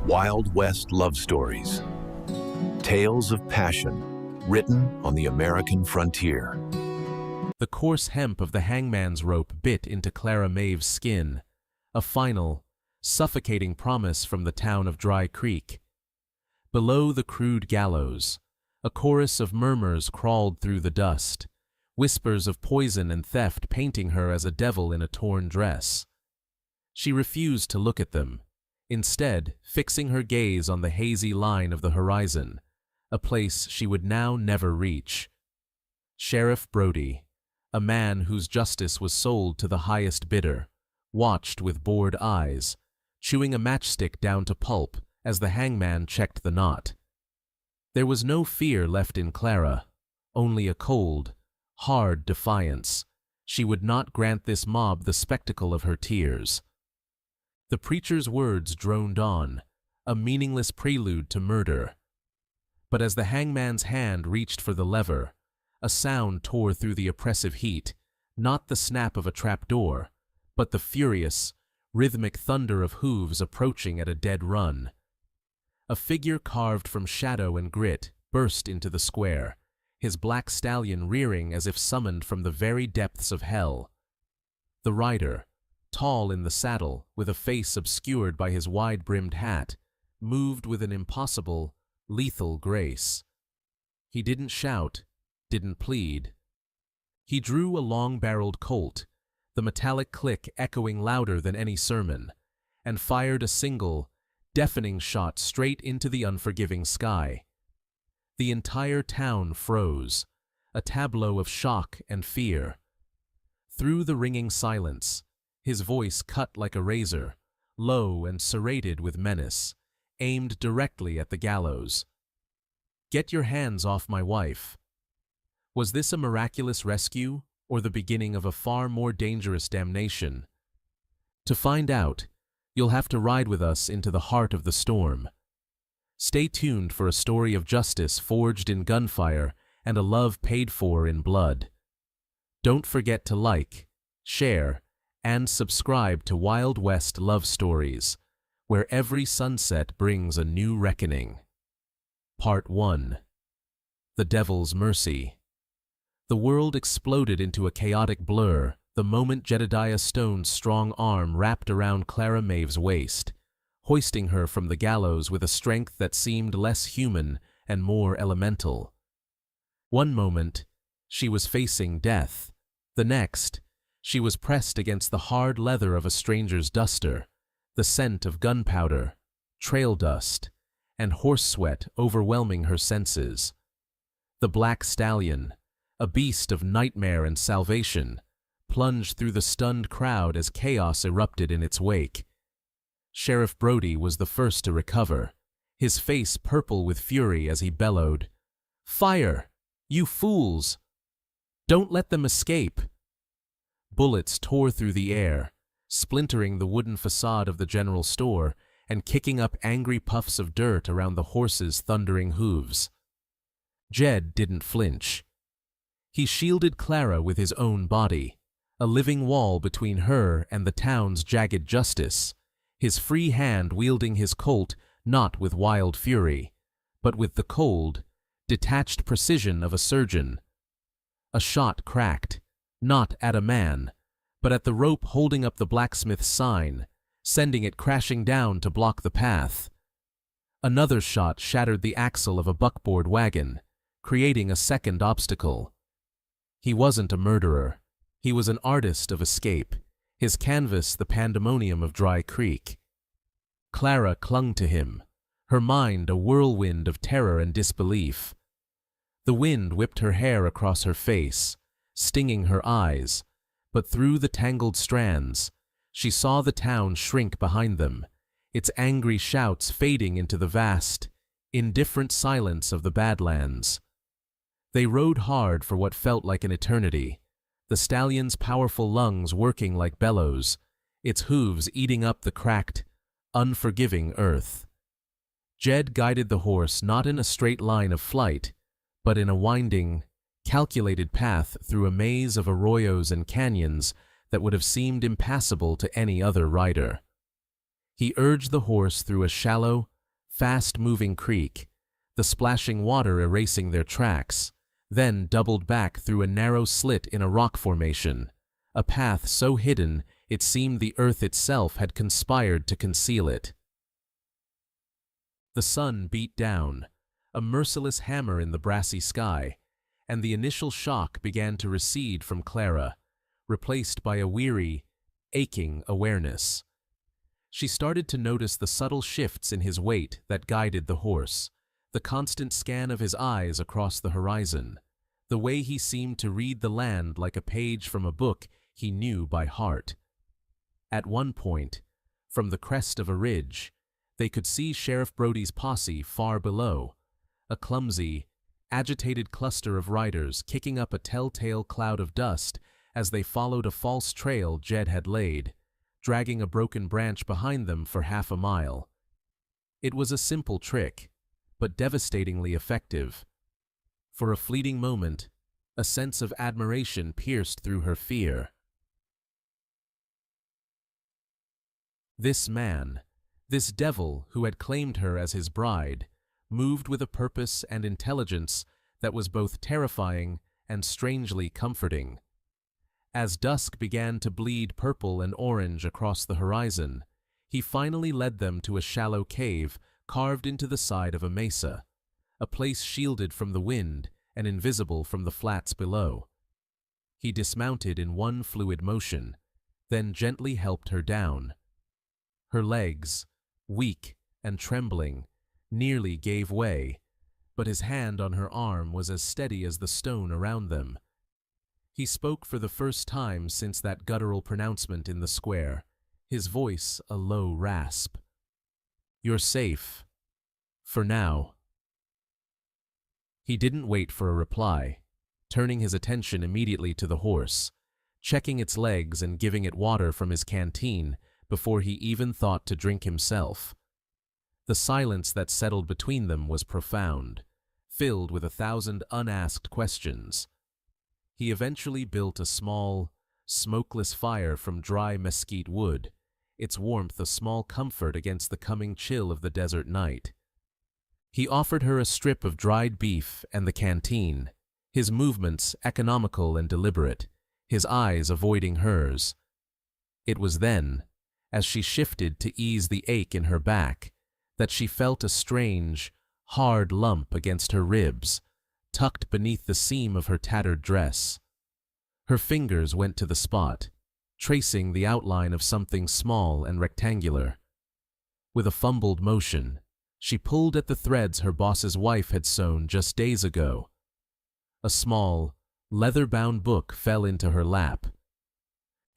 Wild West love stories. Tales of passion, written on the American frontier. The coarse hemp of the hangman's rope bit into Clara Maeve's skin, a final, suffocating promise from the town of Dry Creek. Below the crude gallows, a chorus of murmurs crawled through the dust, whispers of poison and theft painting her as a devil in a torn dress. She refused to look at them, instead fixing her gaze on the hazy line of the horizon, a place she would now never reach. Sheriff Brody, a man whose justice was sold to the highest bidder, watched with bored eyes, chewing a matchstick down to pulp as the hangman checked the knot. There was no fear left in Clara, only a cold, hard defiance. She would not grant this mob the spectacle of her tears. The preacher's words droned on, a meaningless prelude to murder. But as the hangman's hand reached for the lever, a sound tore through the oppressive heat, not the snap of a trapdoor, but the furious, rhythmic thunder of hooves approaching at a dead run. A figure carved from shadow and grit burst into the square, his black stallion rearing as if summoned from the very depths of hell. The rider, tall in the saddle, with a face obscured by his wide-brimmed hat, moved with an impossible, lethal grace. He didn't shout, didn't plead. He drew a long-barreled Colt, the metallic click echoing louder than any sermon, and fired a single, deafening shot straight into the unforgiving sky. The entire town froze, a tableau of shock and fear. Through the ringing silence, his voice cut like a razor, low and serrated with menace, aimed directly at the gallows. "Get your hands off my wife." Was this a miraculous rescue, or the beginning of a far more dangerous damnation? To find out, you'll have to ride with us into the heart of the storm. Stay tuned for a story of justice forged in gunfire and a love paid for in blood. Don't forget to like, share, and subscribe to Wild West Love Stories, where every sunset brings a new reckoning. Part 1. The Devil's Mercy. The world exploded into a chaotic blur the moment Jedediah Stone's strong arm wrapped around Clara Maeve's waist, hoisting her from the gallows with a strength that seemed less human and more elemental. One moment, she was facing death. The next, she was pressed against the hard leather of a stranger's duster, the scent of gunpowder, trail dust, and horse sweat overwhelming her senses. The black stallion, a beast of nightmare and salvation, plunged through the stunned crowd as chaos erupted in its wake. Sheriff Brody was the first to recover, his face purple with fury as he bellowed, "Fire! You fools! Don't let them escape!" Bullets tore through the air, splintering the wooden facade of the general store and kicking up angry puffs of dirt around the horses' thundering hooves. Jed didn't flinch. He shielded Clara with his own body, a living wall between her and the town's jagged justice, his free hand wielding his Colt not with wild fury, but with the cold, detached precision of a surgeon. A shot cracked, not at a man, but at the rope holding up the blacksmith's sign, sending it crashing down to block the path. Another shot shattered the axle of a buckboard wagon, creating a second obstacle. He wasn't a murderer. He was an artist of escape, his canvas the pandemonium of Dry Creek. Clara clung to him, her mind a whirlwind of terror and disbelief. The wind whipped her hair across her face, stinging her eyes, but through the tangled strands, she saw the town shrink behind them, its angry shouts fading into the vast, indifferent silence of the Badlands. They rode hard for what felt like an eternity, the stallion's powerful lungs working like bellows, its hooves eating up the cracked, unforgiving earth. Jed guided the horse not in a straight line of flight, but in a winding, calculated path through a maze of arroyos and canyons that would have seemed impassable to any other rider. He urged the horse through a shallow, fast-moving creek, the splashing water erasing their tracks, then doubled back through a narrow slit in a rock formation, a path so hidden it seemed the earth itself had conspired to conceal it. The sun beat down, a merciless hammer in the brassy sky, and the initial shock began to recede from Clara, replaced by a weary, aching awareness. She started to notice the subtle shifts in his weight that guided the horse, the constant scan of his eyes across the horizon, the way he seemed to read the land like a page from a book he knew by heart. At one point, from the crest of a ridge, they could see Sheriff Brody's posse far below, a clumsy, agitated cluster of riders kicking up a telltale cloud of dust as they followed a false trail Jed had laid, dragging a broken branch behind them for half a mile. It was a simple trick, but devastatingly effective. For a fleeting moment, a sense of admiration pierced through her fear. This man, this devil who had claimed her as his bride, moved with a purpose and intelligence that was both terrifying and strangely comforting. As dusk began to bleed purple and orange across the horizon, he finally led them to a shallow cave carved into the side of a mesa, a place shielded from the wind and invisible from the flats below. He dismounted in one fluid motion, then gently helped her down. Her legs, weak and trembling, nearly gave way, but his hand on her arm was as steady as the stone around them. He spoke for the first time since that guttural pronouncement in the square, his voice a low rasp. "You're safe. For now." He didn't wait for a reply, turning his attention immediately to the horse, checking its legs and giving it water from his canteen before he even thought to drink himself. The silence that settled between them was profound, filled with 1,000 unasked questions. He eventually built a small, smokeless fire from dry mesquite wood, its warmth a small comfort against the coming chill of the desert night. He offered her a strip of dried beef and the canteen, his movements economical and deliberate, his eyes avoiding hers. It was then, as she shifted to ease the ache in her back, that she felt a strange, hard lump against her ribs, tucked beneath the seam of her tattered dress. Her fingers went to the spot, tracing the outline of something small and rectangular. With a fumbled motion, she pulled at the threads her boss's wife had sewn just days ago. A small, leather-bound book fell into her lap.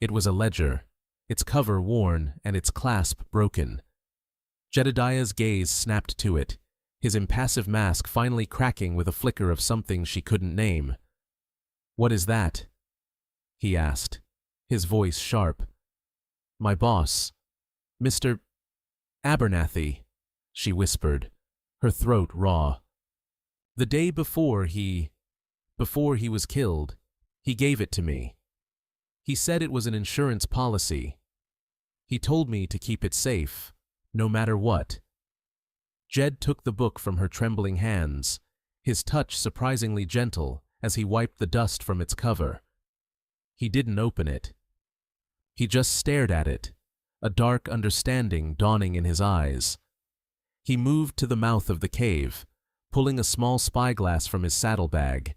It was a ledger, its cover worn and its clasp broken. Jedediah's gaze snapped to it, his impassive mask finally cracking with a flicker of something she couldn't name. "What is that?" he asked, his voice sharp. "My boss, Mr. Abernathy," she whispered, her throat raw. "The day before he was killed, he gave it to me. He said it was an insurance policy. He told me to keep it safe, no matter what." Jed took the book from her trembling hands, his touch surprisingly gentle as he wiped the dust from its cover. He didn't open it. He just stared at it, a dark understanding dawning in his eyes. He moved to the mouth of the cave, pulling a small spyglass from his saddlebag.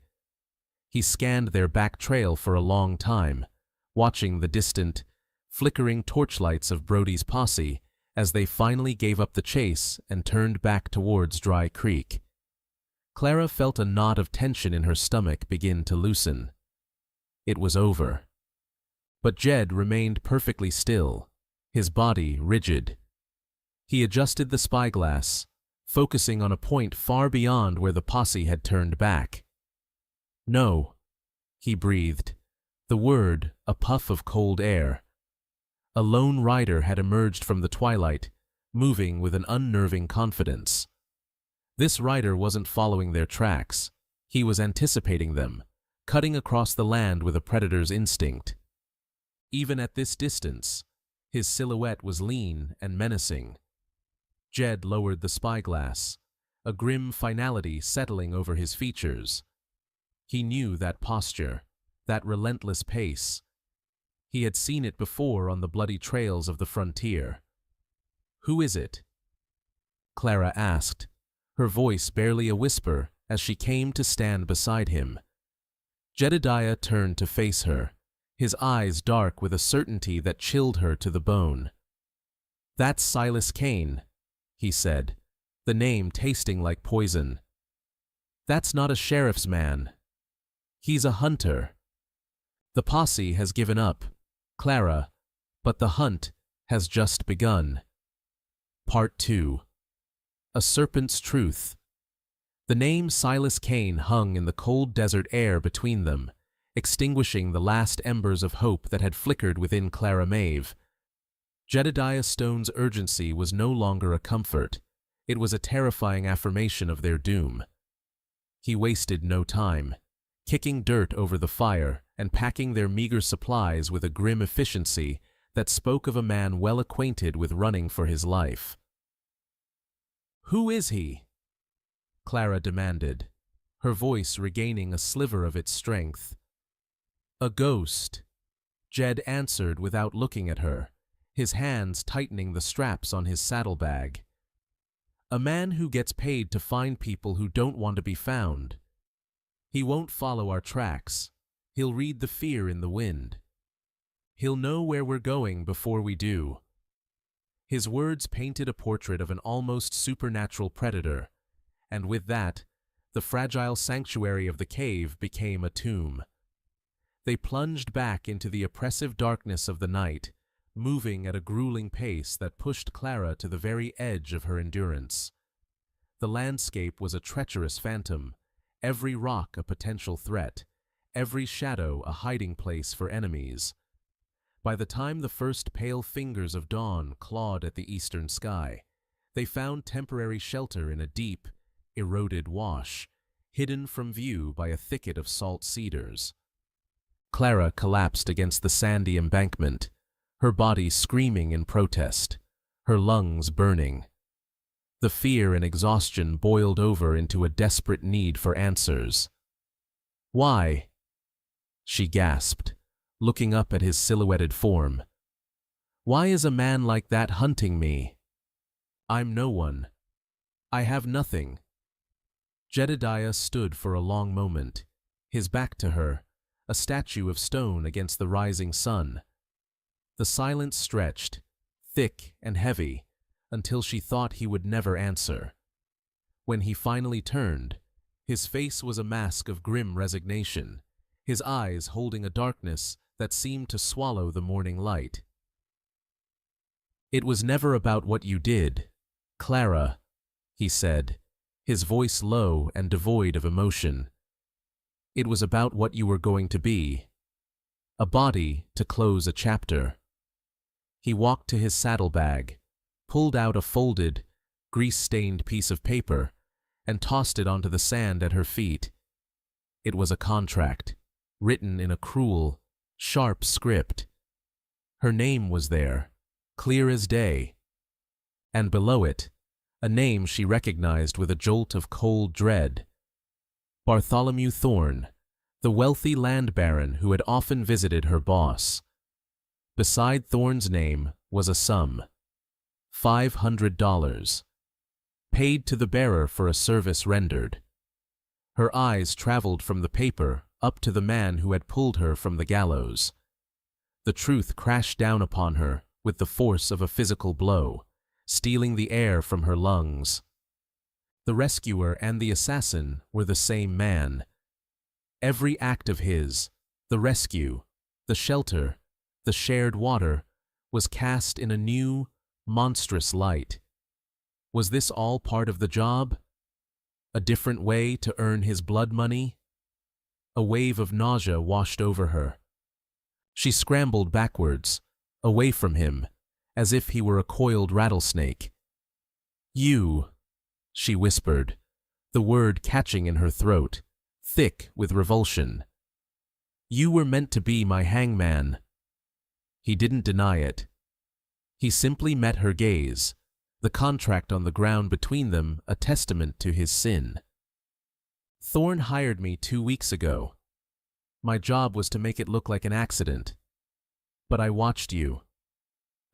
He scanned their back trail for a long time, watching the distant, flickering torchlights of Brody's posse as they finally gave up the chase and turned back towards Dry Creek. Clara felt a knot of tension in her stomach begin to loosen. It was over. But Jed remained perfectly still, his body rigid. He adjusted the spyglass, focusing on a point far beyond where the posse had turned back. "No," he breathed, the word a puff of cold air. A lone rider had emerged from the twilight, moving with an unnerving confidence. This rider wasn't following their tracks. He was anticipating them, cutting across the land with a predator's instinct. Even at this distance, his silhouette was lean and menacing. Jed lowered the spyglass, a grim finality settling over his features. He knew that posture, that relentless pace. He had seen it before on the bloody trails of the frontier. "Who is it?" Clara asked, her voice barely a whisper as she came to stand beside him. Jedediah turned to face her, his eyes dark with a certainty that chilled her to the bone. "That's Silas Kane," he said, the name tasting like poison. "That's not a sheriff's man. He's a hunter. The posse has given up, Clara, but the hunt has just begun." Part 2. A Serpent's Truth. The name Silas Kane hung in the cold desert air between them, extinguishing the last embers of hope that had flickered within Clara Maeve. Jedediah Stone's urgency was no longer a comfort. It was a terrifying affirmation of their doom. He wasted no time, kicking dirt over the fire and packing their meager supplies with a grim efficiency that spoke of a man well acquainted with running for his life. "Who is he?" Clara demanded, her voice regaining a sliver of its strength. "A ghost," Jed answered without looking at her, his hands tightening the straps on his saddlebag. "A man who gets paid to find people who don't want to be found. He won't follow our tracks. He'll read the fear in the wind. He'll know where we're going before we do." His words painted a portrait of an almost supernatural predator, and with that, the fragile sanctuary of the cave became a tomb. They plunged back into the oppressive darkness of the night, moving at a grueling pace that pushed Clara to the very edge of her endurance. The landscape was a treacherous phantom, every rock a potential threat, every shadow a hiding place for enemies. By the time the first pale fingers of dawn clawed at the eastern sky, they found temporary shelter in a deep, eroded wash, hidden from view by a thicket of salt cedars. Clara collapsed against the sandy embankment, her body screaming in protest, her lungs burning. The fear and exhaustion boiled over into a desperate need for answers. "Why?" she gasped, looking up at his silhouetted form. "Why is a man like that hunting me? I'm no one. I have nothing." Jedediah stood for a long moment, his back to her, a statue of stone against the rising sun. The silence stretched, thick and heavy, until she thought he would never answer. When he finally turned, his face was a mask of grim resignation, his eyes holding a darkness that seemed to swallow the morning light. "It was never about what you did, Clara," he said, his voice low and devoid of emotion. "It was about what you were going to be. A body to close a chapter." He walked to his saddlebag, pulled out a folded, grease-stained piece of paper, and tossed it onto the sand at her feet. It was a contract, written in a cruel, sharp script. Her name was there, clear as day, and below it, a name she recognized with a jolt of cold dread. Bartholomew Thorne, the wealthy land baron who had often visited her boss. Beside Thorne's name was a sum, $500, paid to the bearer for a service rendered. Her eyes traveled from the paper up to the man who had pulled her from the gallows. The truth crashed down upon her with the force of a physical blow, stealing the air from her lungs. The rescuer and the assassin were the same man. Every act of his, the rescue, the shelter, the shared water, was cast in a new, monstrous light. Was this all part of the job? A different way to earn his blood money? A wave of nausea washed over her. She scrambled backwards, away from him, as if he were a coiled rattlesnake. "You," she whispered, the word catching in her throat, thick with revulsion. "You were meant to be my hangman." He didn't deny it. He simply met her gaze, the contract on the ground between them a testament to his sin. Thorn hired me 2 weeks ago. My job was to make it look like an accident. But I watched you.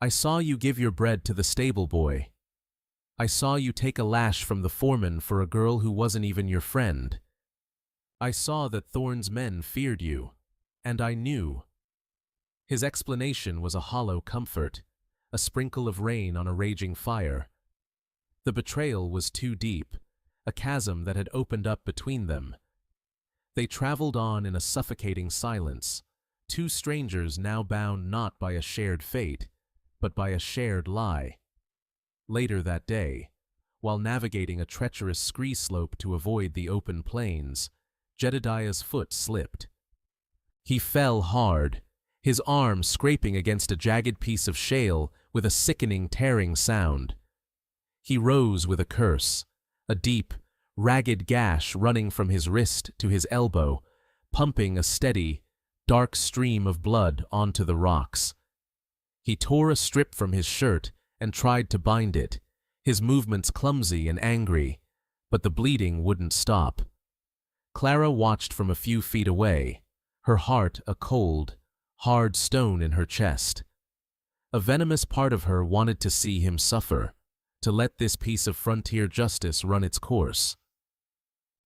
I saw you give your bread to the stable boy. I saw you take a lash from the foreman for a girl who wasn't even your friend. I saw that Thorn's men feared you, and I knew. His explanation was a hollow comfort, a sprinkle of rain on a raging fire. The betrayal was too deep, a chasm that had opened up between them. They traveled on in a suffocating silence, two strangers now bound not by a shared fate, but by a shared lie. Later that day, while navigating a treacherous scree slope to avoid the open plains, Jedediah's foot slipped. He fell hard, his arm scraping against a jagged piece of shale with a sickening tearing sound. He rose with a curse, a deep, ragged gash running from his wrist to his elbow, pumping a steady, dark stream of blood onto the rocks. He tore a strip from his shirt and tried to bind it, his movements clumsy and angry, but the bleeding wouldn't stop. Clara watched from a few feet away, her heart a cold, hard stone in her chest. A venomous part of her wanted to see him suffer, to let this piece of frontier justice run its course.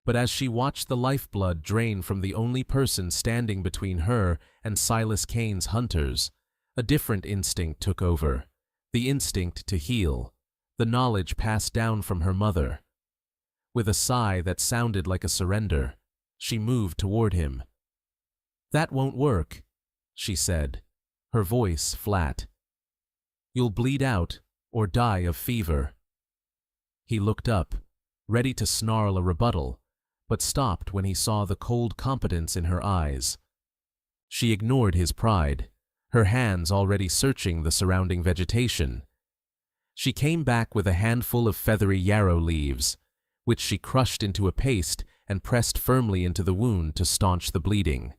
But as she watched the lifeblood drain from the only person standing between her and Silas Kane's hunters, a different instinct took over, the instinct to heal, the knowledge passed down from her mother. With a sigh that sounded like a surrender, she moved toward him. "That won't work," she said, her voice flat. "You'll bleed out or die of fever." He looked up, ready to snarl a rebuttal, but stopped when he saw the cold competence in her eyes. She ignored his pride, her hands already searching the surrounding vegetation. She came back with a handful of feathery yarrow leaves, which she crushed into a paste and pressed firmly into the wound to staunch the bleeding.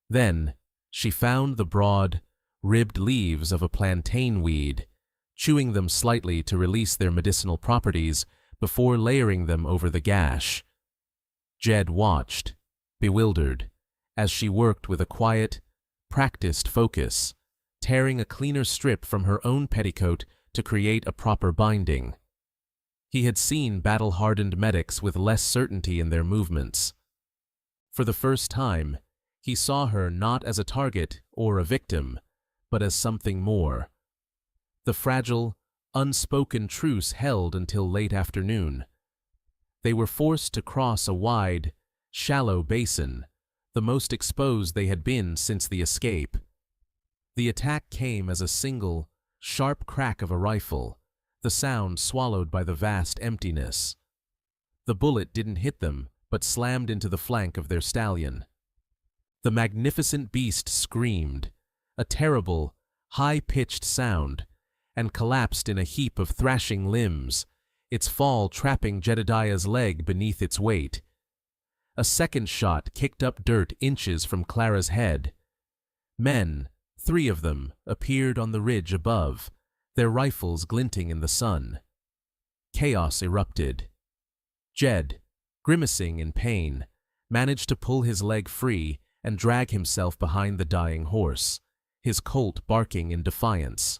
Then, she found the broad, ribbed leaves of a plantain weed, chewing them slightly to release their medicinal properties before layering them over the gash. Jed watched, bewildered, as she worked with a quiet, practiced focus, tearing a cleaner strip from her own petticoat to create a proper binding. He had seen battle-hardened medics with less certainty in their movements. For the first time, he saw her not as a target or a victim, but as something more. The fragile, unspoken truce held until late afternoon. They were forced to cross a wide, shallow basin, the most exposed they had been since the escape. The attack came as a single, sharp crack of a rifle, the sound swallowed by the vast emptiness. The bullet didn't hit them, but slammed into the flank of their stallion. The magnificent beast screamed, a terrible, high-pitched sound, and collapsed in a heap of thrashing limbs, its fall trapping Jedediah's leg beneath its weight. A second shot kicked up dirt inches from Clara's head. Men, 3 of them, appeared on the ridge above, their rifles glinting in the sun. Chaos erupted. Jed, grimacing in pain, managed to pull his leg free and drag himself behind the dying horse, his colt barking in defiance.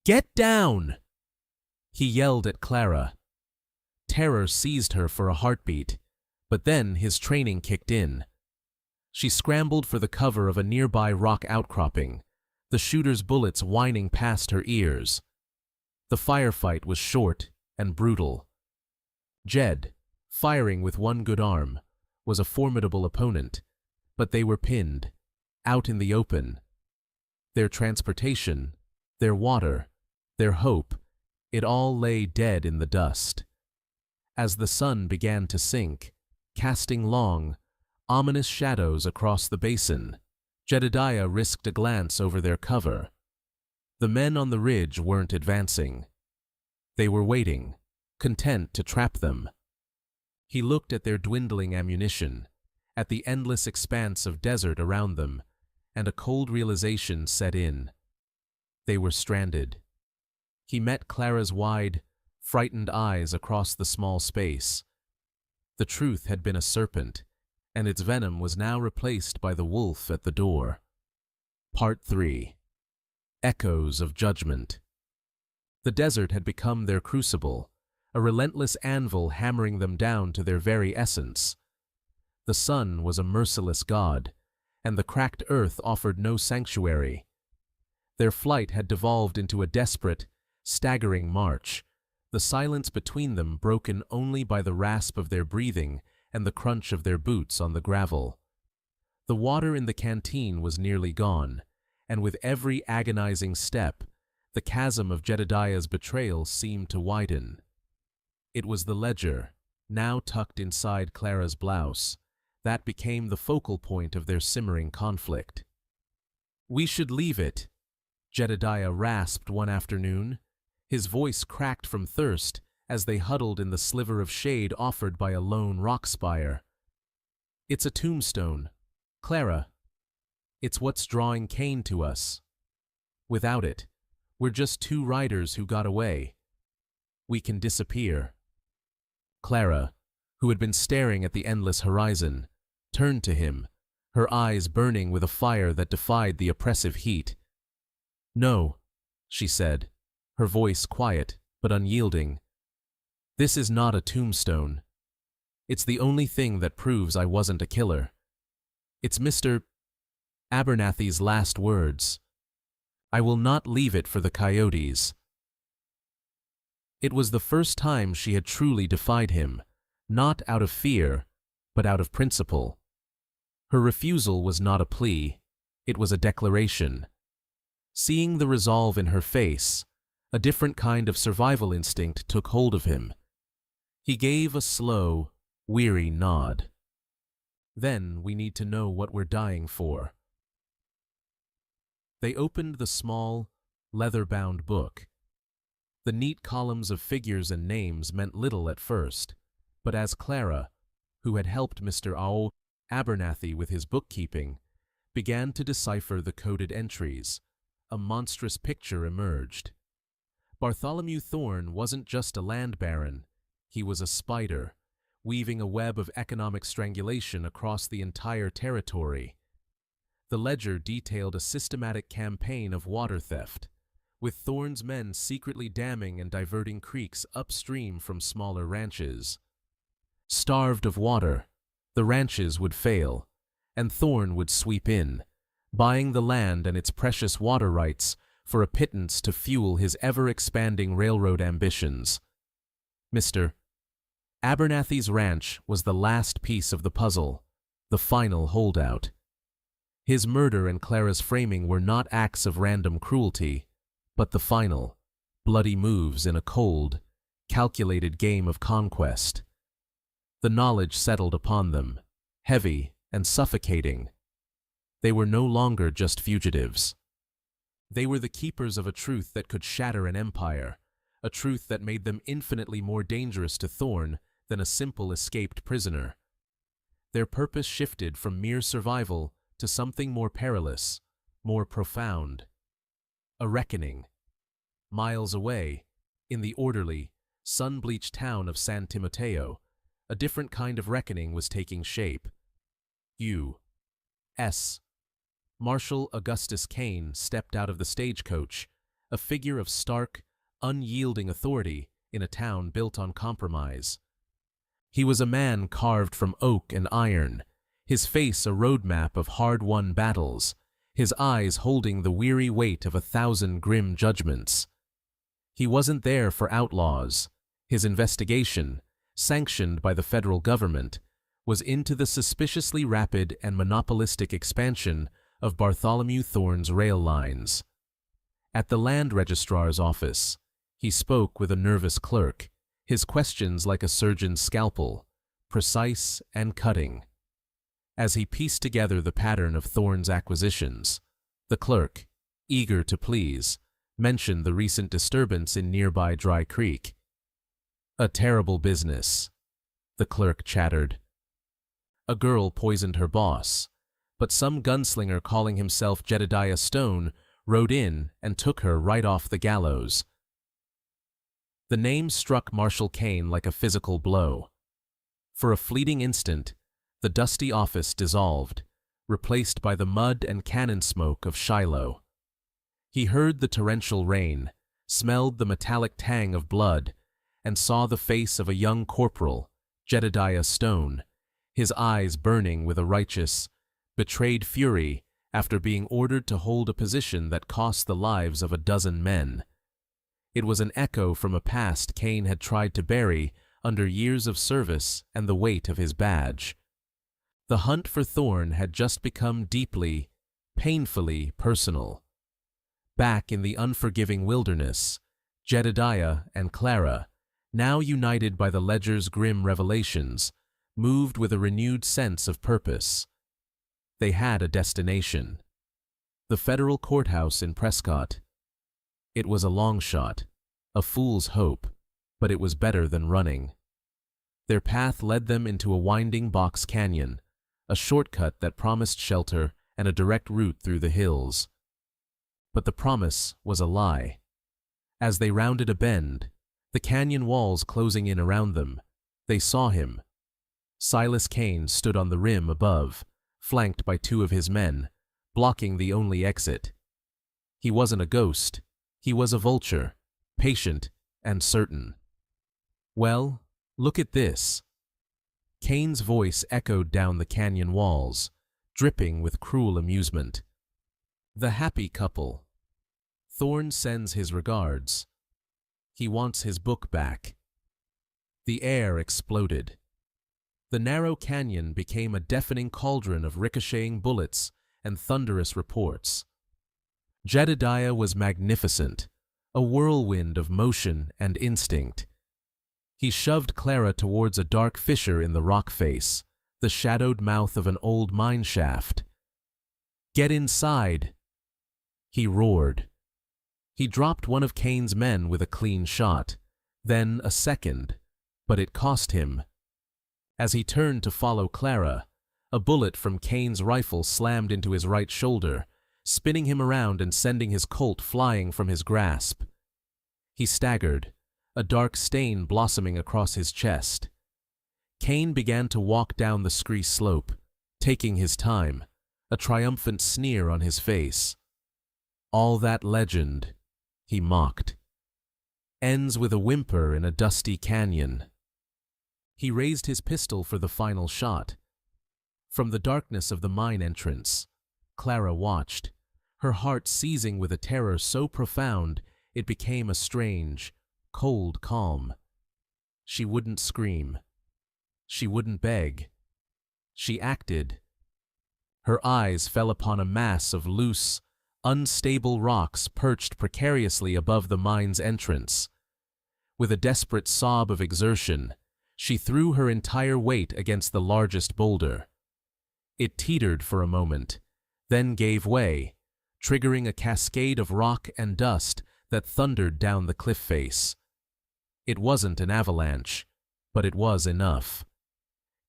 "Get down!" he yelled at Clara. Terror seized her for a heartbeat, but then his training kicked in. She scrambled for the cover of a nearby rock outcropping, the shooter's bullets whining past her ears. The firefight was short and brutal. Jed, firing with one good arm, was a formidable opponent, but they were pinned, out in the open. Their transportation, their water, their hope, it all lay dead in the dust. As the sun began to sink, casting long, ominous shadows across the basin, Jedediah risked a glance over their cover. The men on the ridge weren't advancing. They were waiting, content to trap them. He looked at their dwindling ammunition, at the endless expanse of desert around them, and a cold realization set in. They were stranded. He met Clara's wide, frightened eyes across the small space. The truth had been a serpent, and its venom was now replaced by the wolf at the door. Part 3. Echoes of Judgment. The desert had become their crucible, a relentless anvil hammering them down to their very essence. The sun was a merciless god, and the cracked earth offered no sanctuary. Their flight had devolved into a desperate, staggering march, the silence between them broken only by the rasp of their breathing and the crunch of their boots on the gravel. The water in the canteen was nearly gone, and with every agonizing step, the chasm of Jedediah's betrayal seemed to widen. It was the ledger, now tucked inside Clara's blouse, that became the focal point of their simmering conflict. "We should leave it," Jedediah rasped one afternoon. His voice cracked from thirst as they huddled in the sliver of shade offered by a lone rock spire. "It's a tombstone, Clara. It's what's drawing Cain to us. Without it, we're just two riders who got away. We can disappear." Clara, who had been staring at the endless horizon, turned to him, her eyes burning with a fire that defied the oppressive heat. "No," she said, her voice quiet but unyielding. "This is not a tombstone. It's the only thing that proves I wasn't a killer. It's Mr. Abernathy's last words. I will not leave it for the coyotes." It was the first time she had truly defied him, not out of fear, but out of principle. Her refusal was not a plea, it was a declaration. Seeing the resolve in her face, a different kind of survival instinct took hold of him. He gave a slow, weary nod. "Then we need to know what we're dying for." They opened the small, leather-bound book. The neat columns of figures and names meant little at first, but as Clara, who had helped Mr. Abernathy with his bookkeeping, began to decipher the coded entries, a monstrous picture emerged. Bartholomew Thorne wasn't just a land baron, he was a spider, weaving a web of economic strangulation across the entire territory. The ledger detailed a systematic campaign of water theft, with Thorne's men secretly damming and diverting creeks upstream from smaller ranches. Starved of water, the ranches would fail, and Thorne would sweep in, buying the land and its precious water rights for a pittance to fuel his ever-expanding railroad ambitions. Mr. Abernathy's ranch was the last piece of the puzzle, the final holdout. His murder and Clara's framing were not acts of random cruelty, but the final, bloody moves in a cold, calculated game of conquest. The knowledge settled upon them, heavy and suffocating. They were no longer just fugitives. They were the keepers of a truth that could shatter an empire, a truth that made them infinitely more dangerous to Thorne than a simple escaped prisoner. Their purpose shifted from mere survival to something more perilous, more profound. A reckoning. Miles away, in the orderly, sun-bleached town of San Timoteo, a different kind of reckoning was taking shape. U.S. Marshal Augustus Cain stepped out of the stagecoach, a figure of stark, unyielding authority in a town built on compromise. He was a man carved from oak and iron, his face a roadmap of hard-won battles, his eyes holding the weary weight of 1,000 grim judgments. He wasn't there for outlaws. His investigation, sanctioned by the federal government, was into the suspiciously rapid and monopolistic expansion of Bartholomew Thorne's rail lines. At the land registrar's office, he spoke with a nervous clerk, his questions like a surgeon's scalpel, precise and cutting. As he pieced together the pattern of Thorne's acquisitions, the clerk, eager to please, mentioned the recent disturbance in nearby Dry Creek. "A terrible business," the clerk chattered. "A girl poisoned her boss, but some gunslinger calling himself Jedediah Stone rode in and took her right off the gallows. The name struck Marshal Kane like a physical blow. For a fleeting instant, the dusty office dissolved, replaced by the mud and cannon smoke of Shiloh. He heard the torrential rain, smelled the metallic tang of blood, and saw the face of a young corporal, Jedediah Stone, his eyes burning with a righteous, betrayed fury after being ordered to hold a position that cost the lives of a dozen men. It was an echo from a past Kane had tried to bury under years of service and the weight of his badge. The hunt for Thorn had just become deeply, painfully personal. Back in the unforgiving wilderness, Jedediah and Clara, now united by the ledger's grim revelations, moved with a renewed sense of purpose. They had a destination: the federal courthouse in Prescott. It was a long shot, a fool's hope, but it was better than running. Their path led them into a winding box canyon, a shortcut that promised shelter and a direct route through the hills. But the promise was a lie. As they rounded a bend, the canyon walls closing in around them, they saw him. Silas Kane stood on the rim above, flanked by two of his men, blocking the only exit. He wasn't a ghost. He was a vulture, patient and certain. "Well, look at this." Kane's voice echoed down the canyon walls, dripping with cruel amusement. "The happy couple. Thorn sends his regards. He wants his book back." The air exploded. The narrow canyon became a deafening cauldron of ricocheting bullets and thunderous reports. Jedediah was magnificent, a whirlwind of motion and instinct. He shoved Clara towards a dark fissure in the rock face, the shadowed mouth of an old mine shaft. "Get inside!" he roared. He dropped one of Kane's men with a clean shot, then a second, but it cost him. As he turned to follow Clara, a bullet from Kane's rifle slammed into his right shoulder, spinning him around and sending his Colt flying from his grasp. He staggered, a dark stain blossoming across his chest. Kane began to walk down the scree slope, taking his time, a triumphant sneer on his face. "All that legend," he mocked, "ends with a whimper in a dusty canyon." He raised his pistol for the final shot. From the darkness of the mine entrance, Clara watched, her heart seizing with a terror so profound it became a strange, cold calm. She wouldn't scream. She wouldn't beg. She acted. Her eyes fell upon a mass of loose, unstable rocks perched precariously above the mine's entrance. With a desperate sob of exertion, she threw her entire weight against the largest boulder. It teetered for a moment, then gave way, triggering a cascade of rock and dust that thundered down the cliff face. It wasn't an avalanche, but it was enough.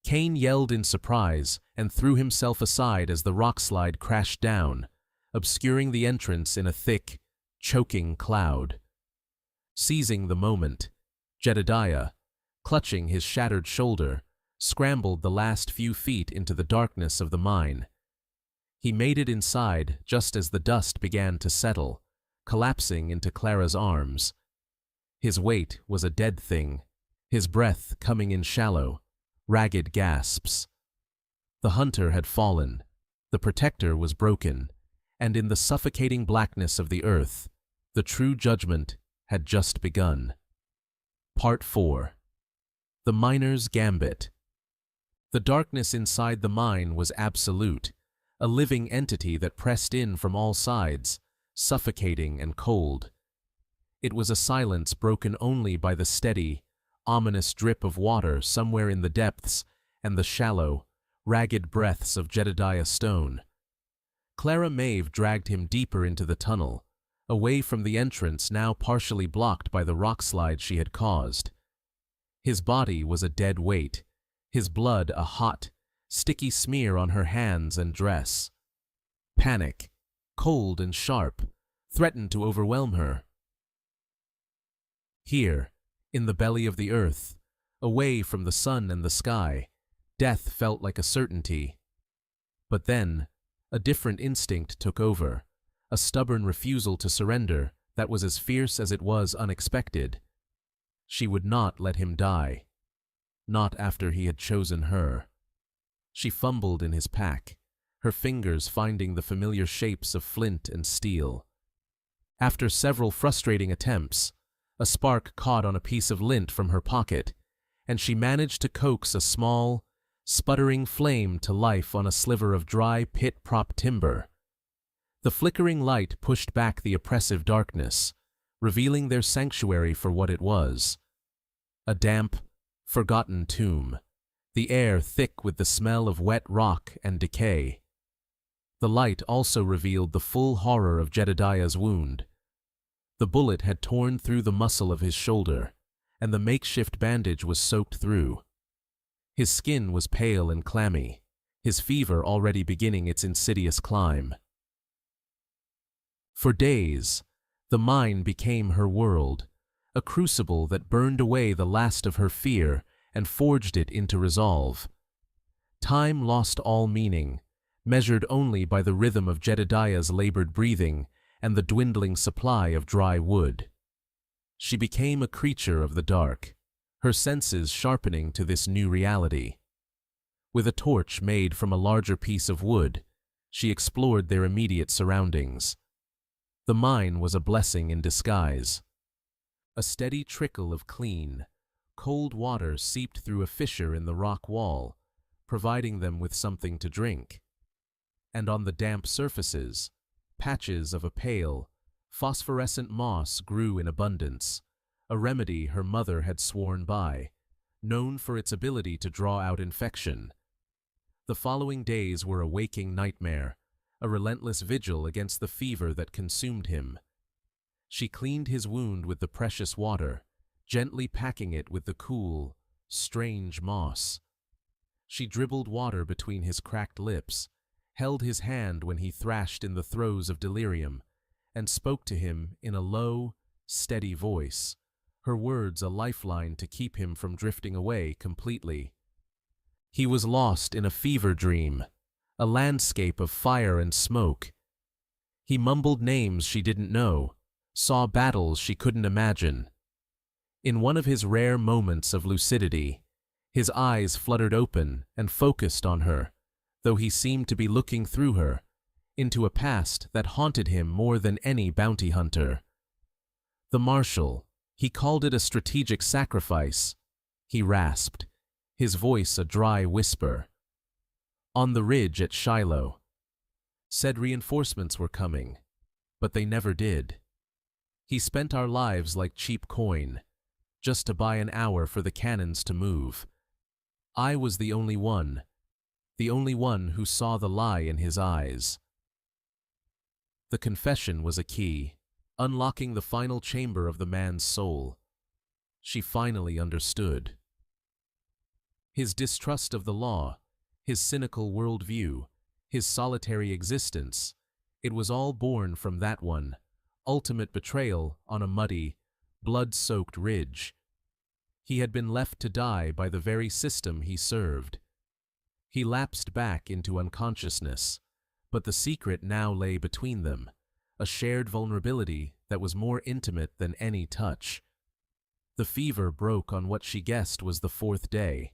Kane yelled in surprise and threw himself aside as the rockslide crashed down, obscuring the entrance in a thick, choking cloud. Seizing the moment, Jedediah, clutching his shattered shoulder, scrambled the last few feet into the darkness of the mine. He made it inside just as the dust began to settle, collapsing into Clara's arms. His weight was a dead thing, his breath coming in shallow, ragged gasps. The hunter had fallen, the protector was broken, and in the suffocating blackness of the earth, the true judgment had just begun. Part 4. The Miner's Gambit. The darkness inside the mine was absolute, a living entity that pressed in from all sides, suffocating and cold. It was a silence broken only by the steady, ominous drip of water somewhere in the depths and the shallow, ragged breaths of Jedediah Stone. Clara Maeve dragged him deeper into the tunnel, away from the entrance now partially blocked by the rockslide she had caused. His body was a dead weight, his blood a hot, sticky smear on her hands and dress. Panic, cold and sharp, threatened to overwhelm her. Here, In the belly of the earth, away from the sun and the sky, death felt like a certainty. But then, a different instinct took over, a stubborn refusal to surrender that was as fierce as it was unexpected. She would not let him die. Not after he had chosen her. She fumbled in his pack, her fingers finding the familiar shapes of flint and steel. After several frustrating attempts, a spark caught on a piece of lint from her pocket, and she managed to coax a small, sputtering flame to life on a sliver of dry pit-prop timber. The flickering light pushed back the oppressive darkness, revealing their sanctuary for what it was. A damp, forgotten tomb, the air thick with the smell of wet rock and decay. The light also revealed the full horror of Jedediah's wound. The bullet had torn through the muscle of his shoulder, and the makeshift bandage was soaked through. His skin was pale and clammy, his fever already beginning its insidious climb. For days, the mine became her world, a crucible that burned away the last of her fear and forged it into resolve. Time lost all meaning, measured only by the rhythm of Jedediah's labored breathing and the dwindling supply of dry wood. She became a creature of the dark, her senses sharpening to this new reality. With a torch made from a larger piece of wood, she explored their immediate surroundings. The mine was a blessing in disguise. A steady trickle of clean, cold water seeped through a fissure in the rock wall, providing them with something to drink. And on the damp surfaces, patches of a pale, phosphorescent moss grew in abundance, a remedy her mother had sworn by, known for its ability to draw out infection. The following days were a waking nightmare, a relentless vigil against the fever that consumed him. She cleaned his wound with the precious water, gently packing it with the cool, strange moss. She dribbled water between his cracked lips, held his hand when he thrashed in the throes of delirium, and spoke to him in a low, steady voice, her words a lifeline to keep him from drifting away completely. He was lost in a fever dream, a landscape of fire and smoke. He mumbled names she didn't know, saw battles she couldn't imagine. In one of his rare moments of lucidity, his eyes fluttered open and focused on her, though he seemed to be looking through her, into a past that haunted him more than any bounty hunter. The marshal, he called it a strategic sacrifice, he rasped, his voice a dry whisper. On the ridge at Shiloh. Said reinforcements were coming, but they never did. He spent our lives like cheap coin, just to buy an hour for the cannons to move. I was the only one who saw the lie in his eyes. The confession was a key, unlocking the final chamber of the man's soul. She finally understood. His distrust of the law, his cynical worldview, his solitary existence, it was all born from that one, ultimate betrayal on a muddy, blood-soaked ridge. He had been left to die by the very system he served. He lapsed back into unconsciousness, but the secret now lay between them, a shared vulnerability that was more intimate than any touch. The fever broke on what she guessed was the fourth day.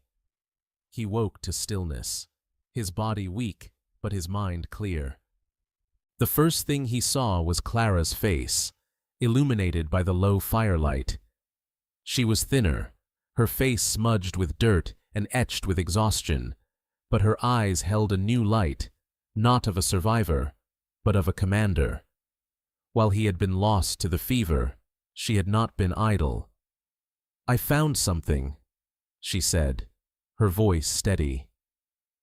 He woke to stillness, his body weak, but his mind clear. The first thing he saw was Clara's face, illuminated by the low firelight. She was thinner, her face smudged with dirt and etched with exhaustion, but her eyes held a new light, not of a survivor, but of a commander. While he had been lost to the fever, she had not been idle. "I found something," she said, her voice steady.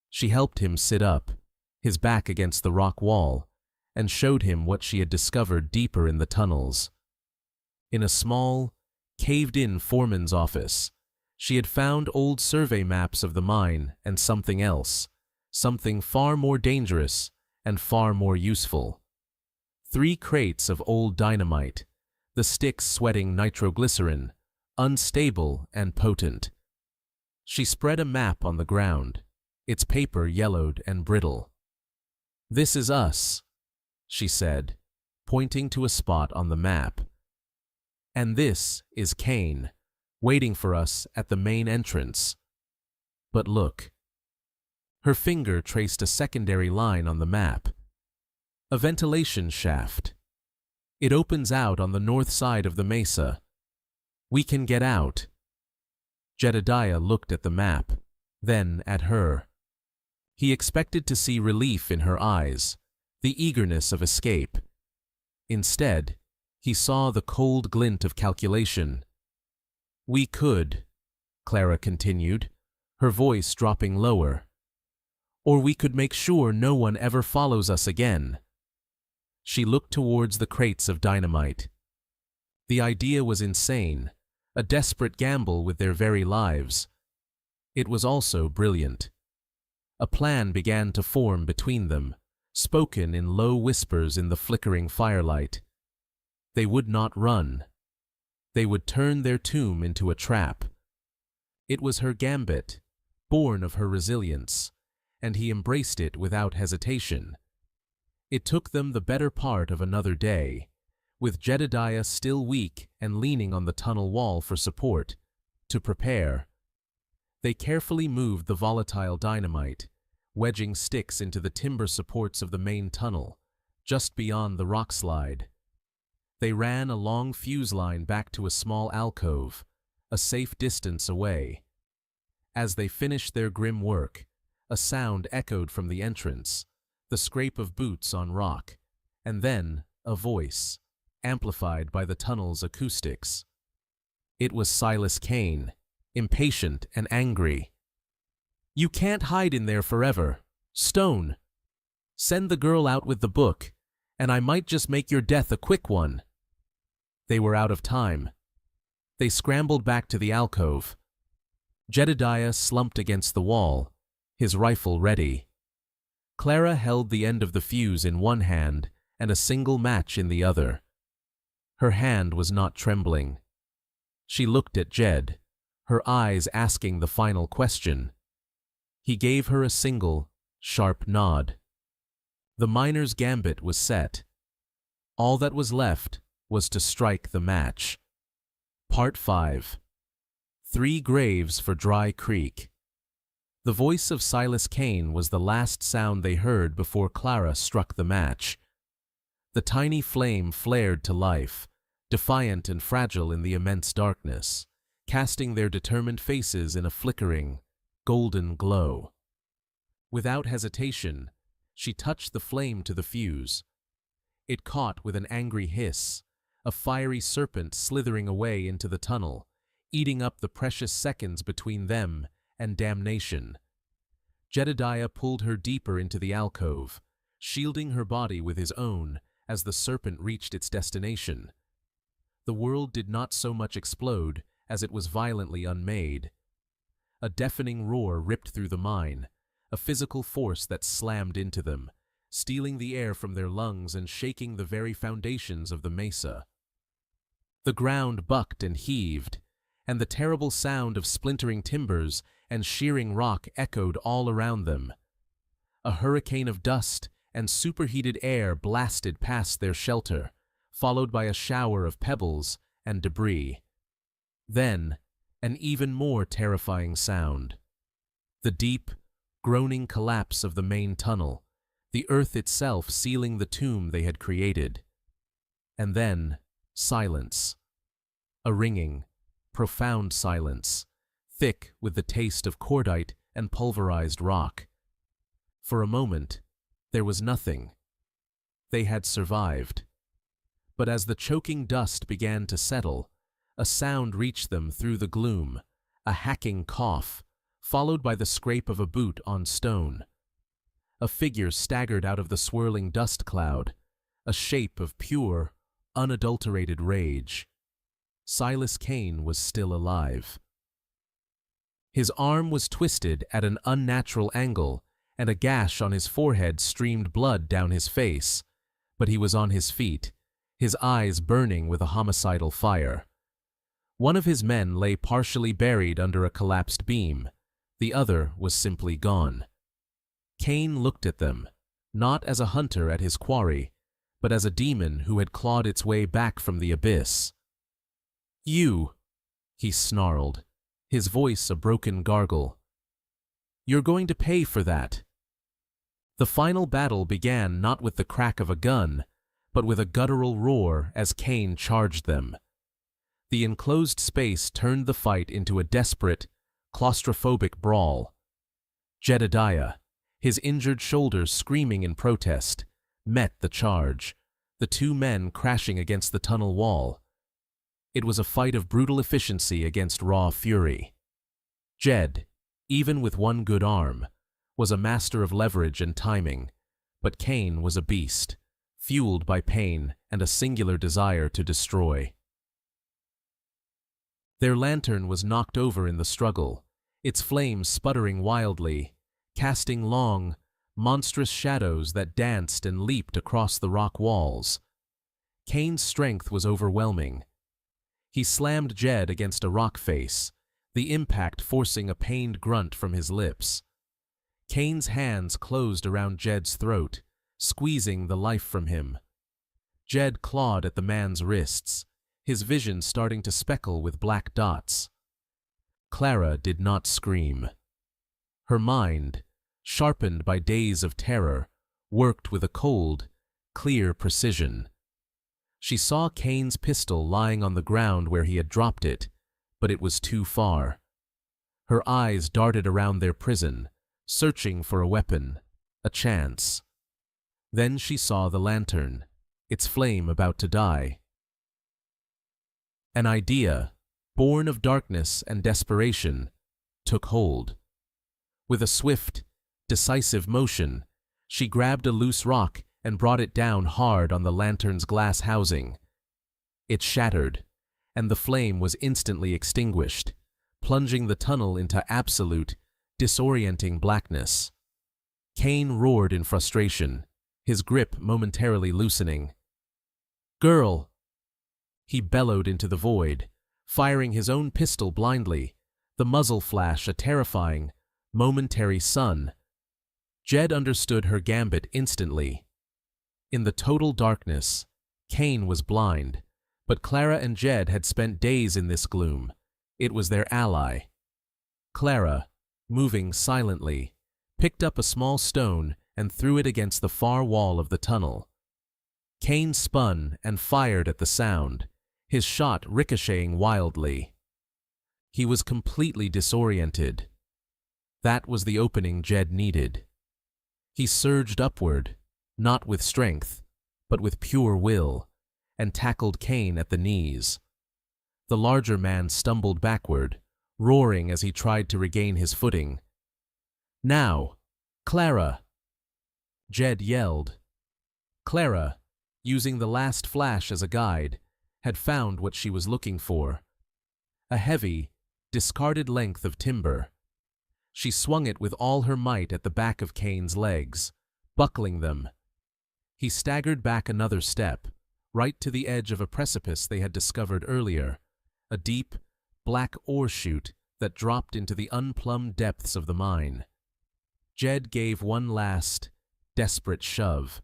She helped him sit up, his back against the rock wall, and showed him what she had discovered deeper in the tunnels. In a small, caved-in foreman's office, she had found old survey maps of the mine and something else, something far more dangerous and far more useful. 3 crates of old dynamite, the sticks sweating nitroglycerin, unstable and potent. She spread a map on the ground, its paper yellowed and brittle. "This is us," she said, pointing to a spot on the map. "And this is Cain, waiting for us at the main entrance. But look." Her finger traced a secondary line on the map. "A ventilation shaft. It opens out on the north side of the mesa. We can get out." Jedediah looked at the map, then at her. He expected to see relief in her eyes, the eagerness of escape. Instead, he saw the cold glint of calculation. "We could," Clara continued, her voice dropping lower. "Or we could make sure no one ever follows us again." She looked towards the crates of dynamite. The idea was insane, a desperate gamble with their very lives. It was also brilliant. A plan began to form between them, spoken in low whispers in the flickering firelight. They would not run. They would turn their tomb into a trap. It was her gambit, born of her resilience, and he embraced it without hesitation. It took them the better part of another day, with Jedediah still weak and leaning on the tunnel wall for support, to prepare. They carefully moved the volatile dynamite, wedging sticks into the timber supports of the main tunnel, just beyond the rock slide. They ran a long fuse line back to a small alcove, a safe distance away. As they finished their grim work, a sound echoed from the entrance, the scrape of boots on rock, and then a voice, amplified by the tunnel's acoustics. It was Silas Cain, impatient and angry. "You can't hide in there forever. Stone! Send the girl out with the book, and I might just make your death a quick one." They were out of time. They scrambled back to the alcove. Jedediah slumped against the wall, his rifle ready. Clara held the end of the fuse in one hand and a single match in the other. Her hand was not trembling. She looked at Jed, her eyes asking the final question. He gave her a single, sharp nod. The miner's gambit was set. All that was left was to strike the match. Part 5. 3 graves for Dry Creek. The voice of Silas Cain was the last sound they heard before Clara struck the match. The tiny flame flared to life, defiant and fragile in the immense darkness, casting their determined faces in a flickering, golden glow. Without hesitation, she touched the flame to the fuse. It caught with an angry hiss, a fiery serpent slithering away into the tunnel, eating up the precious seconds between them and damnation. Jedediah pulled her deeper into the alcove, shielding her body with his own as the serpent reached its destination. The world did not so much explode as it was violently unmade. A deafening roar ripped through the mine, a physical force that slammed into them, stealing the air from their lungs and shaking the very foundations of the mesa. The ground bucked and heaved, and the terrible sound of splintering timbers and shearing rock echoed all around them. A hurricane of dust and superheated air blasted past their shelter, followed by a shower of pebbles and debris. Then, an even more terrifying sound. The deep, groaning collapse of the main tunnel, the earth itself sealing the tomb they had created. And then, silence. A ringing, profound silence, thick with the taste of cordite and pulverized rock. For a moment, there was nothing. They had survived. But as the choking dust began to settle, a sound reached them through the gloom, a hacking cough, followed by the scrape of a boot on stone. A figure staggered out of the swirling dust cloud, a shape of pure, unadulterated rage. Silas Cain was still alive. His arm was twisted at an unnatural angle, and a gash on his forehead streamed blood down his face, but he was on his feet, his eyes burning with a homicidal fire. One of his men lay partially buried under a collapsed beam. The other was simply gone. Cain looked at them, not as a hunter at his quarry, but as a demon who had clawed its way back from the abyss. "You," he snarled, his voice a broken gargle. "You're going to pay for that." The final battle began not with the crack of a gun, but with a guttural roar as Cain charged them. The enclosed space turned the fight into a desperate, claustrophobic brawl. Jedediah, his injured shoulders screaming in protest, met the charge, the two men crashing against the tunnel wall. It was a fight of brutal efficiency against raw fury. Jed, even with one good arm, was a master of leverage and timing, but Cain was a beast, fueled by pain and a singular desire to destroy. Their lantern was knocked over in the struggle, its flames sputtering wildly, casting long, monstrous shadows that danced and leaped across the rock walls. Cain's strength was overwhelming. He slammed Jed against a rock face, the impact forcing a pained grunt from his lips. Cain's hands closed around Jed's throat, squeezing the life from him. Jed clawed at the man's wrists, his vision starting to speckle with black dots. Clara did not scream. Her mind, sharpened by days of terror, worked with a cold, clear precision. She saw Cain's pistol lying on the ground where he had dropped it, but it was too far. Her eyes darted around their prison, searching for a weapon, a chance. Then she saw the lantern, its flame about to die. An idea, born of darkness and desperation, took hold. With a swift, decisive motion, she grabbed a loose rock and brought it down hard on the lantern's glass housing. It shattered, and the flame was instantly extinguished, plunging the tunnel into absolute, disorienting blackness. Cain roared in frustration, his grip momentarily loosening. "Girl!" He bellowed into the void, firing his own pistol blindly, the muzzle flash a terrifying, momentary sun. Jed understood her gambit instantly. In the total darkness, Cain was blind, but Clara and Jed had spent days in this gloom. It was their ally. Clara, moving silently, picked up a small stone and threw it against the far wall of the tunnel. Cain spun and fired at the sound, his shot ricocheting wildly. He was completely disoriented. That was the opening Jed needed. He surged upward, not with strength, but with pure will, and tackled Cain at the knees. The larger man stumbled backward, roaring as he tried to regain his footing. "Now, Clara!" Jed yelled. Clara, using the last flash as a guide, had found what she was looking for. A heavy, discarded length of timber. She swung it with all her might at the back of Cain's legs, buckling them. He staggered back another step, right to the edge of a precipice they had discovered earlier, a deep, black ore chute that dropped into the unplumbed depths of the mine. Jed gave one last, desperate shove.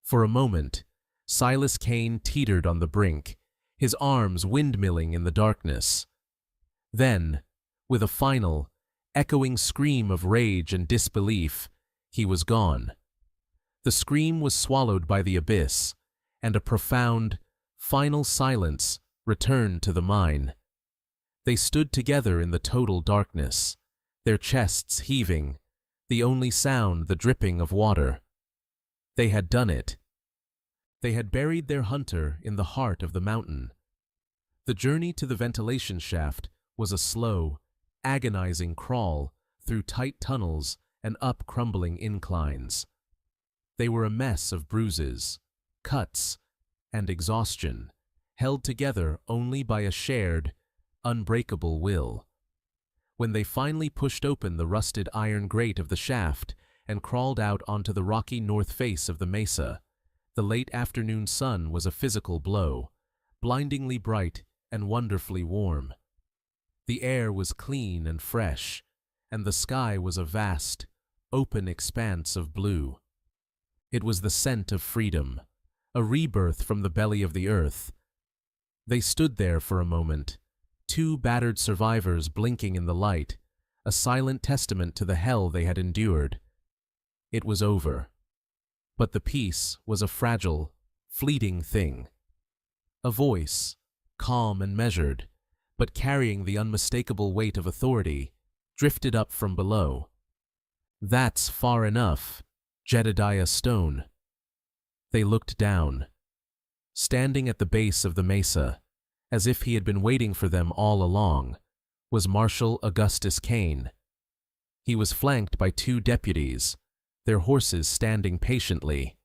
For a moment, Silas Cain teetered on the brink, his arms windmilling in the darkness. Then, with a final, echoing scream of rage and disbelief, he was gone. The scream was swallowed by the abyss, and a profound, final silence returned to the mine. They stood together in the total darkness, their chests heaving, the only sound the dripping of water. They had done it. They had buried their hunter in the heart of the mountain. The journey to the ventilation shaft was a slow, agonizing crawl through tight tunnels and up crumbling inclines. They were a mess of bruises, cuts, and exhaustion, held together only by a shared, unbreakable will. When they finally pushed open the rusted iron grate of the shaft and crawled out onto the rocky north face of the mesa, the late afternoon sun was a physical blow, blindingly bright and wonderfully warm. The air was clean and fresh, and the sky was a vast, open expanse of blue. It was the scent of freedom, a rebirth from the belly of the earth. They stood there for a moment, two battered survivors blinking in the light, a silent testament to the hell they had endured. It was over. But the peace was a fragile, fleeting thing. A voice, calm and measured, but carrying the unmistakable weight of authority, drifted up from below. "That's far enough, Jedediah Stone." They looked down. Standing at the base of the mesa, as if he had been waiting for them all along, was Marshal Augustus Kane. He was flanked by two deputies, their horses standing patiently.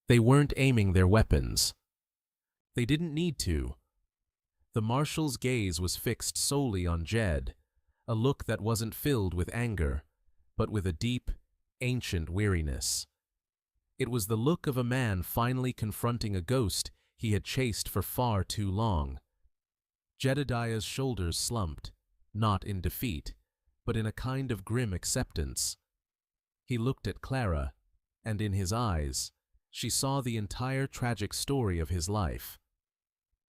They weren't aiming their weapons. They didn't need to. The marshal's gaze was fixed solely on Jed, a look that wasn't filled with anger, but with a deep, ancient weariness. It was the look of a man finally confronting a ghost he had chased for far too long. Jedediah's shoulders slumped, not in defeat, but in a kind of grim acceptance. He looked at Clara, and in his eyes, she saw the entire tragic story of his life.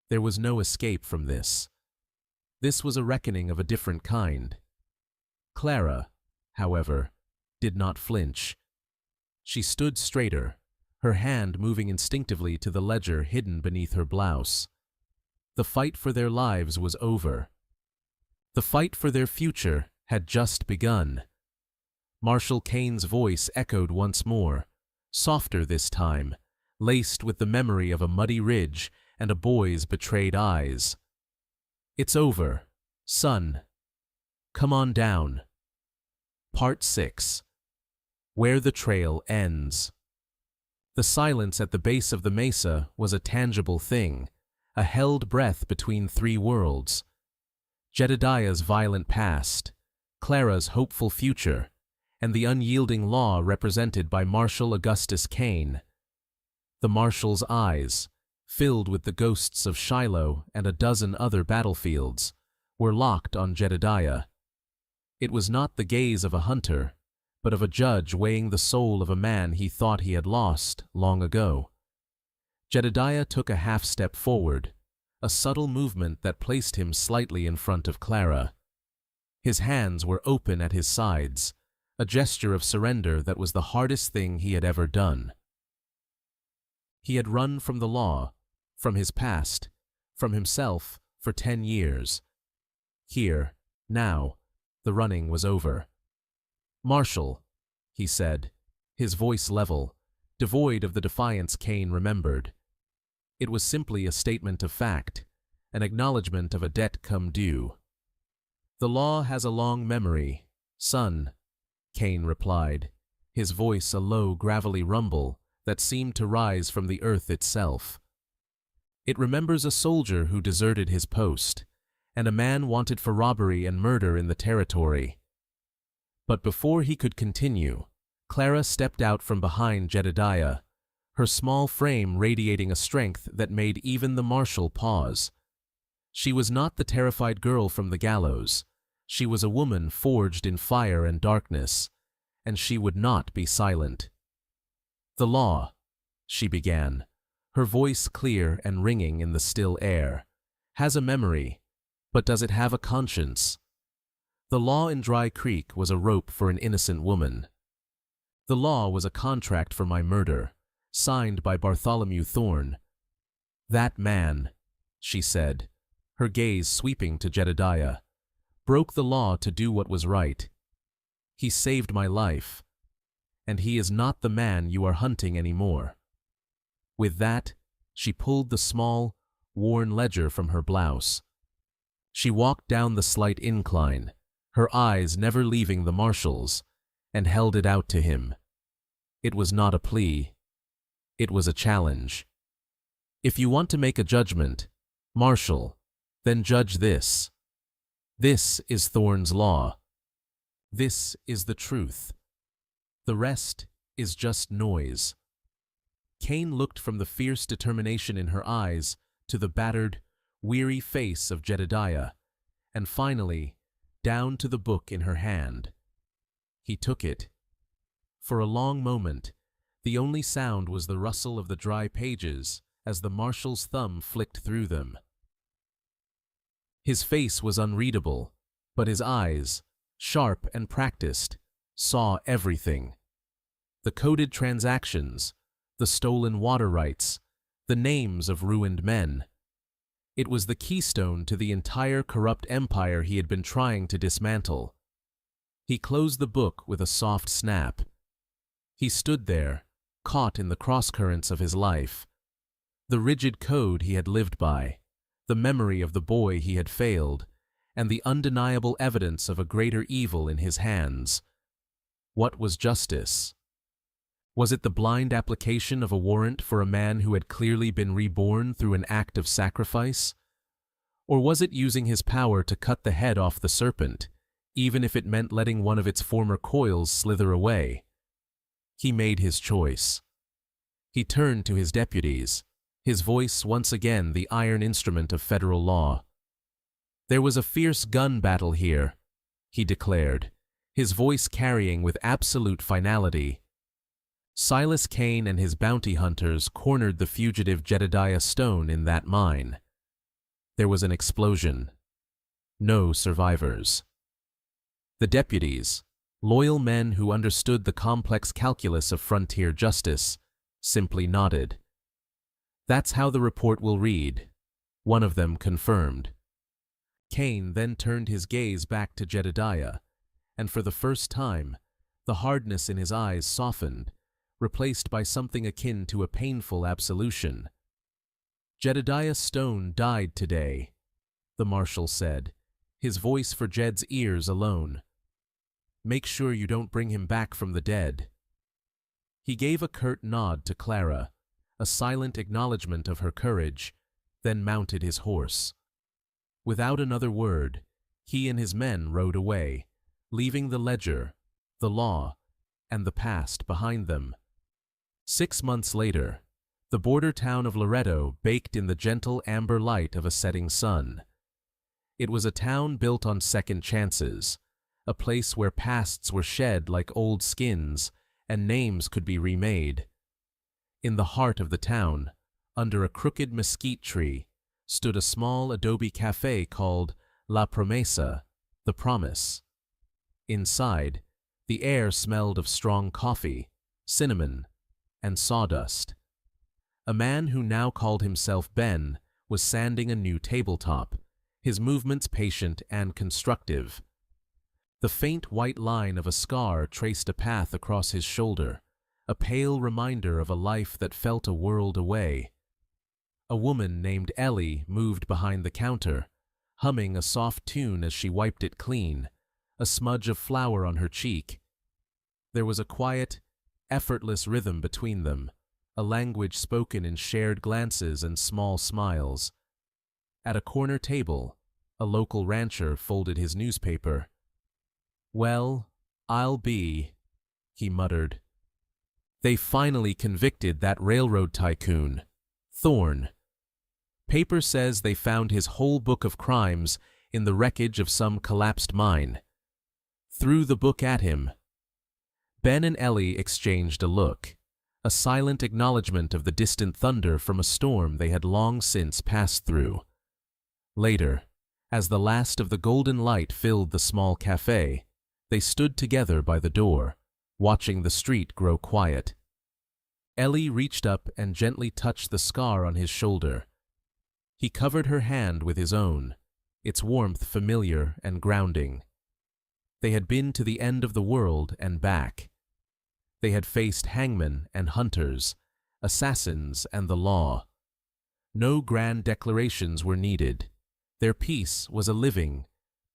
There was no escape from this. This was a reckoning of a different kind. Clara, however, did not flinch. She stood straighter, her hand moving instinctively to the ledger hidden beneath her blouse. The fight for their lives was over. The fight for their future had just begun. Marshal Kane's voice echoed once more, softer this time, laced with the memory of a muddy ridge and a boy's betrayed eyes. "It's over, son. Come on down." Part 6. Where the Trail Ends. The silence at the base of the mesa was a tangible thing, a held breath between three worlds. Jedediah's violent past, Clara's hopeful future, and the unyielding law represented by Marshal Augustus Kane. The marshal's eyes, filled with the ghosts of Shiloh and a dozen other battlefields, were locked on Jedediah. It was not the gaze of a hunter, but of a judge weighing the soul of a man he thought he had lost long ago. Jedediah took a half-step forward, a subtle movement that placed him slightly in front of Clara. His hands were open at his sides, a gesture of surrender that was the hardest thing he had ever done. He had run from the law, from his past, from himself for 10 years. Here, now, the running was over. "Marshal," he said, his voice level, devoid of the defiance Kane remembered. It was simply a statement of fact, an acknowledgement of a debt come due. "The law has a long memory, son," Kane replied, his voice a low, gravelly rumble that seemed to rise from the earth itself. "It remembers a soldier who deserted his post, and a man wanted for robbery and murder in the territory." But before he could continue, Clara stepped out from behind Jedediah, her small frame radiating a strength that made even the marshal pause. She was not the terrified girl from the gallows. She was a woman forged in fire and darkness, and she would not be silent. "The law," she began, her voice clear and ringing in the still air, "has a memory, but does it have a conscience? The law in Dry Creek was a rope for an innocent woman. The law was a contract for my murder, signed by Bartholomew Thorne. That man," she said, her gaze sweeping to Jedediah, "broke the law to do what was right. He saved my life, and he is not the man you are hunting anymore." With that, she pulled the small, worn ledger from her blouse. She walked down the slight incline, her eyes never leaving the marshal's, and held it out to him. It was not a plea. It was a challenge. "If you want to make a judgment, Marshal, then judge this. This is Thorne's law. This is the truth. The rest is just noise." Kane looked from the fierce determination in her eyes to the battered, weary face of Jedediah, and finally, down to the book in her hand. He took it. For a long moment, the only sound was the rustle of the dry pages as the marshal's thumb flicked through them. His face was unreadable, but his eyes, sharp and practiced, saw everything. The coded transactions, the stolen water rights, the names of ruined men. It was the keystone to the entire corrupt empire he had been trying to dismantle. He closed the book with a soft snap. He stood there, caught in the crosscurrents of his life. The rigid code he had lived by, the memory of the boy he had failed, and the undeniable evidence of a greater evil in his hands. What was justice? Was it the blind application of a warrant for a man who had clearly been reborn through an act of sacrifice? Or was it using his power to cut the head off the serpent, even if it meant letting one of its former coils slither away? He made his choice. He turned to his deputies, his voice once again the iron instrument of federal law. "There was a fierce gun battle here," he declared, his voice carrying with absolute finality. Silas Kane and his bounty hunters cornered the fugitive Jedediah Stone in that mine. There was an explosion. No survivors. The deputies, loyal men who understood the complex calculus of frontier justice, simply nodded. "That's how the report will read," one of them confirmed. Kane then turned his gaze back to Jedediah, and for the first time, the hardness in his eyes softened, replaced by something akin to a painful absolution. "Jedediah Stone died today," the marshal said, his voice for Jed's ears alone. "Make sure you don't bring him back from the dead." He gave a curt nod to Clara, a silent acknowledgement of her courage, then mounted his horse. Without another word, he and his men rode away, leaving the ledger, the law, and the past behind them. 6 months later, the border town of Loretto baked in the gentle amber light of a setting sun. It was a town built on second chances, a place where pasts were shed like old skins and names could be remade. In the heart of the town, under a crooked mesquite tree, stood a small adobe cafe called La Promesa, the Promise. Inside, the air smelled of strong coffee, cinnamon, and sawdust. A man who now called himself Ben was sanding a new tabletop, his movements patient and constructive. The faint white line of a scar traced a path across his shoulder, a pale reminder of a life that felt a world away. A woman named Ellie moved behind the counter, humming a soft tune as she wiped it clean, a smudge of flour on her cheek. There was a quiet, effortless rhythm between them, a language spoken in shared glances and small smiles. At a corner table, a local rancher folded his newspaper. "Well, I'll be," he muttered. "They finally convicted that railroad tycoon, Thorne. Paper says they found his whole book of crimes in the wreckage of some collapsed mine. Threw the book at him." Ben and Ellie exchanged a look, a silent acknowledgement of the distant thunder from a storm they had long since passed through. Later, as the last of the golden light filled the small cafe, they stood together by the door, watching the street grow quiet. Ellie reached up and gently touched the scar on his shoulder. He covered her hand with his own, its warmth familiar and grounding. They had been to the end of the world and back. They had faced hangmen and hunters, assassins and the law. No grand declarations were needed. Their peace was a living,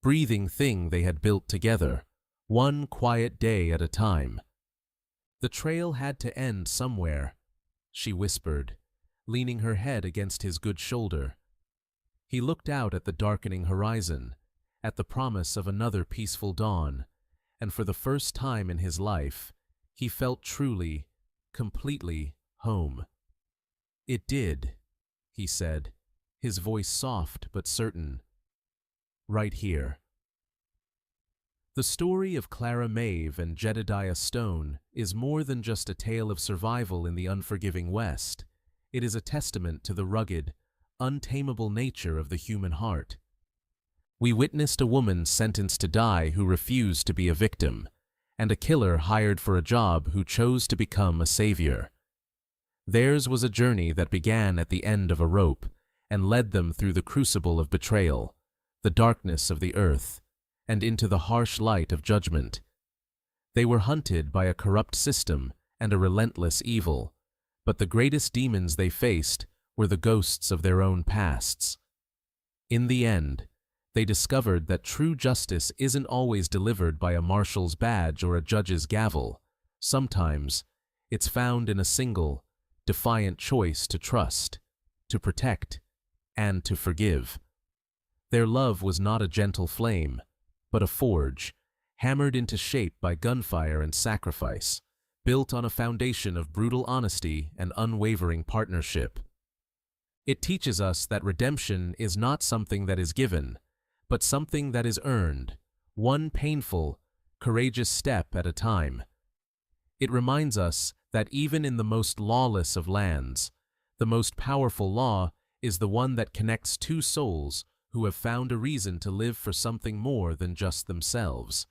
breathing thing they had built together, one quiet day at a time. "The trail had to end somewhere," she whispered, leaning her head against his good shoulder. He looked out at the darkening horizon, at the promise of another peaceful dawn, and for the first time in his life, he felt truly, completely home. "It did," he said, his voice soft but certain. Right here. The story of Clara Maeve and Jedediah Stone is more than just a tale of survival in the unforgiving West. It is a testament to the rugged, untamable nature of the human heart. We witnessed a woman sentenced to die who refused to be a victim, and a killer hired for a job who chose to become a savior. Theirs was a journey that began at the end of a rope and led them through the crucible of betrayal, the darkness of the earth, and into the harsh light of judgment. They were hunted by a corrupt system and a relentless evil, but the greatest demons they faced were the ghosts of their own pasts. In the end, they discovered that true justice isn't always delivered by a marshal's badge or a judge's gavel. Sometimes, it's found in a single, defiant choice to trust, to protect, and to forgive. Their love was not a gentle flame, but a forge, hammered into shape by gunfire and sacrifice, built on a foundation of brutal honesty and unwavering partnership. It teaches us that redemption is not something that is given, but something that is earned, one painful, courageous step at a time. It reminds us that even in the most lawless of lands, the most powerful law is the one that connects two souls who have found a reason to live for something more than just themselves.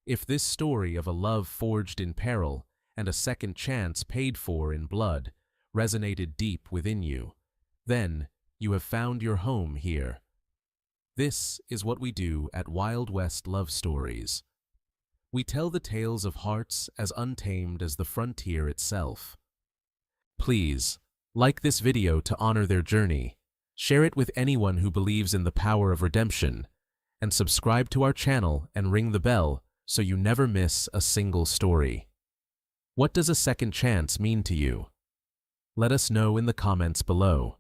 If this story of a love forged in peril and a second chance paid for in blood resonated deep within you, then you have found your home here. This is what we do at Wild West Love Stories. We tell the tales of hearts as untamed as the frontier itself. Please, like this video to honor their journey, share it with anyone who believes in the power of redemption, and subscribe to our channel and ring the bell so you never miss a single story. What does a second chance mean to you? Let us know in the comments below.